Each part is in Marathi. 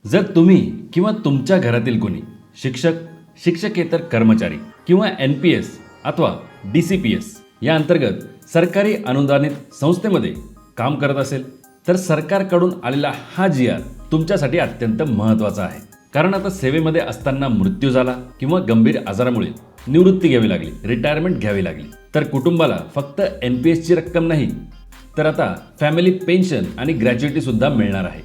जर तुम्ही किंवा तुमच्या घरातील कोणी शिक्षक, शिक्षकेतर कर्मचारी किंवा NPS अथवा DCPS या अंतर्गत सरकारी अनुदानित संस्थेमध्ये काम करत असेल तर सरकारकडून आलेला हा GR तुमच्यासाठी अत्यंत महत्त्वाचा आहे. कारण आता सेवेमध्ये असताना मृत्यू झाला किंवा गंभीर आजारामुळे निवृत्ती घ्यावी लागली, रिटायरमेंट घ्यावी लागली, तर कुटुंबाला फक्त NPSची रक्कम नाही तर आता फॅमिली पेन्शन आणि ग्रॅच्युइटी सुद्धा मिळणार आहे.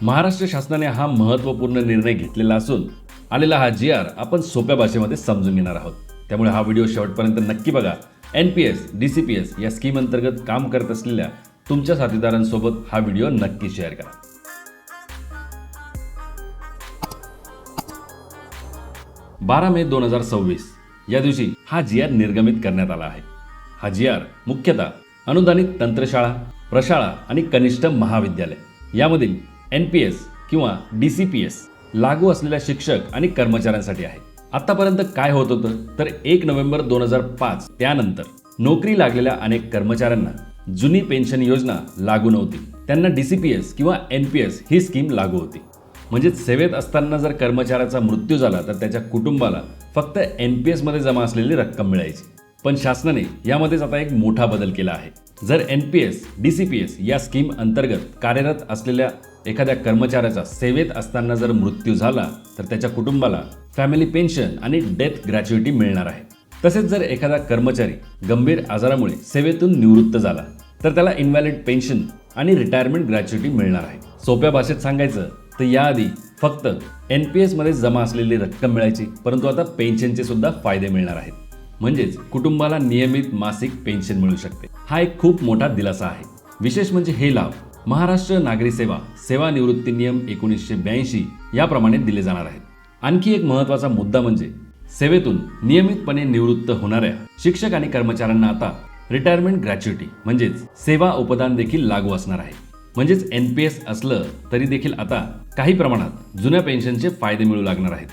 महाराष्ट्र शासनाने हा महत्त्वपूर्ण निर्णय घेतलेला असून आलेला हा GR आपण सोप्या भाषेमध्ये समजून घेणार आहोत. त्यामुळे हा व्हिडिओ शेवटपर्यंत नक्की बघा. NPS, DCPS या स्कीम अंतर्गत काम करत असलेल्या तुमच्या साथीदारांसोबत हा व्हिडिओ नक्की शेअर करा. 12 मे 2026 या दिवशी हा GR निर्गमित करण्यात आला आहे. हा GR मुख्यतः अनुदानित तंत्रशाळा, प्रशाळा आणि कनिष्ठ महाविद्यालय यामधील NPS किंवा DCPS लागू असलेल्या शिक्षक आणि कर्मचाऱ्यांसाठी आहे. आतापर्यंत काय होत होतं तर 1 नोव्हेंबर 2005 त्यानंतर नोकरी लागलेल्या अनेक कर्मचाऱ्यांना जुनी पेन्शन योजना लागू नव्हती. त्यांना DCPS किंवा NPS ही स्कीम लागू होती. म्हणजे सेवेत असताना जर कर्मचाऱ्याचा मृत्यू झाला तर त्याच्या कुटुंबाला फक्त NPS मध्ये जमा असलेली रक्कम मिळायची. पण शासनाने यामध्येच आता एक मोठा बदल केला आहे. जर NPS, DCPS या स्कीम अंतर्गत कार्यरत असलेल्या एखाद्या कर्मचाऱ्याचा सेवेत असताना जर मृत्यू झाला तर त्याच्या कुटुंबाला फॅमिली पेन्शन आणि डेथ ग्रॅच्युइटी मिळणार आहे. तसेच जर एखादा कर्मचारी गंभीर आजारामुळे सेवेतून निवृत्त झाला तर त्याला इनव्हॅलिड पेन्शन आणि रिटायरमेंट ग्रॅच्युइटी मिळणार आहे. सोप्या भाषेत सांगायचं तर याआधी फक्त NPS मध्ये जमा असलेली रक्कम मिळायची, परंतु आता पेन्शनचे सुद्धा फायदे मिळणार आहेत. म्हणजेच कुटुंबाला नियमित मासिक पेन्शन मिळू शकते. हा एक खूप मोठा दिलासा आहे. विशेष म्हणजे हे लाभ महाराष्ट्र नागरी सेवानिवृत्ती नियम 1982 याप्रमाणे दिले जाणार आहेत. आणखी एक महत्त्वाचा मुद्दा म्हणजे सेवेतून नियमितपणे निवृत्त होणाऱ्या शिक्षक आणि कर्मचाऱ्यांना आता रिटायरमेंट ग्रॅच्युइटी म्हणजेच सेवा उपदान देखील लागू असणार आहे. म्हणजेच NPS असलं तरी देखील आता काही प्रमाणात जुन्या पेन्शनचे फायदे मिळू लागणार आहेत.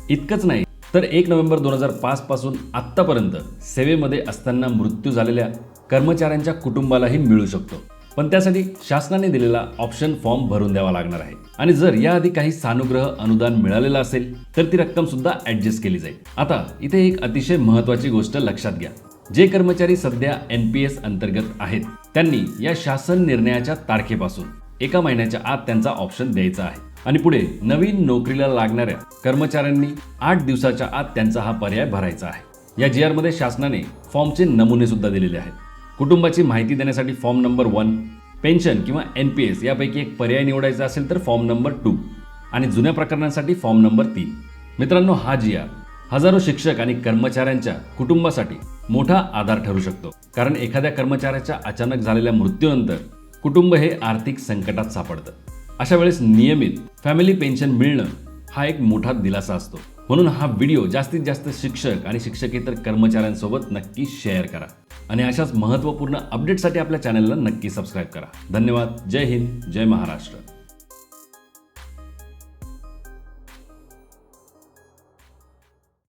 इतकंच नाही तर 1 नोव्हेंबर 2005 पासून आत्तापर्यंत सेवेमध्ये असताना मृत्यू झालेल्या कर्मचाऱ्यांच्या कुटुंबालाही मिळू शकतो. पण त्यासाठी शासनाने दिलेला ऑप्शन फॉर्म भरून द्यावा लागणार आहे. आणि जर याआधी काही सानुग्रह अनुदान मिळालेलं असेल तर ती रक्कम सुद्धा ऍडजस्ट केली जाईल. आता इथे एक अतिशय महत्त्वाची गोष्ट लक्षात घ्या. जे कर्मचारी सध्या NPS अंतर्गत आहेत त्यांनी या शासन निर्णयाच्या तारखेपासून 1 महिन्याच्या आत त्यांचा ऑप्शन द्यायचा आहे. आणि पुढे नवीन नोकरीला लागणाऱ्या कर्मचाऱ्यांनी 8 दिवसाच्या आत त्यांचा हा पर्याय भरायचा आहे. या GR मध्ये शासनाने फॉर्मचे नमुने सुद्धा दिलेले आहेत. कुटुंबाची माहिती देण्यासाठी फॉर्म नंबर 1, पेन्शन किंवा NPS यापैकी एक पर्याय निवडायचा असेल तर फॉर्म नंबर 2 आणि जुन्या प्रकरणांसाठी फॉर्म नंबर 3. मित्रांनो, हा GR हजारो शिक्षक आणि कर्मचाऱ्यांच्या कुटुंबासाठी मोठा आधार ठरू शकतो. कारण एखाद्या कर्मचाऱ्याच्या अचानक झालेल्या मृत्यूनंतर कुटुंब हे आर्थिक संकटात सापडतं. अशा वेळेस नियमित फॅमिली पेन्शन मिळणं हा एक मोठा दिलासा असतो. म्हणून हा व्हिडिओ जास्तीत जास्त शिक्षक आणि शिक्षकेतर कर्मचाऱ्यांसोबत नक्की शेअर करा. आणि अशाच महत्त्वपूर्ण अपडेटसाठी आपल्या चॅनलला नक्की सबस्क्राईब करा. धन्यवाद. जय हिंद, जय महाराष्ट्र.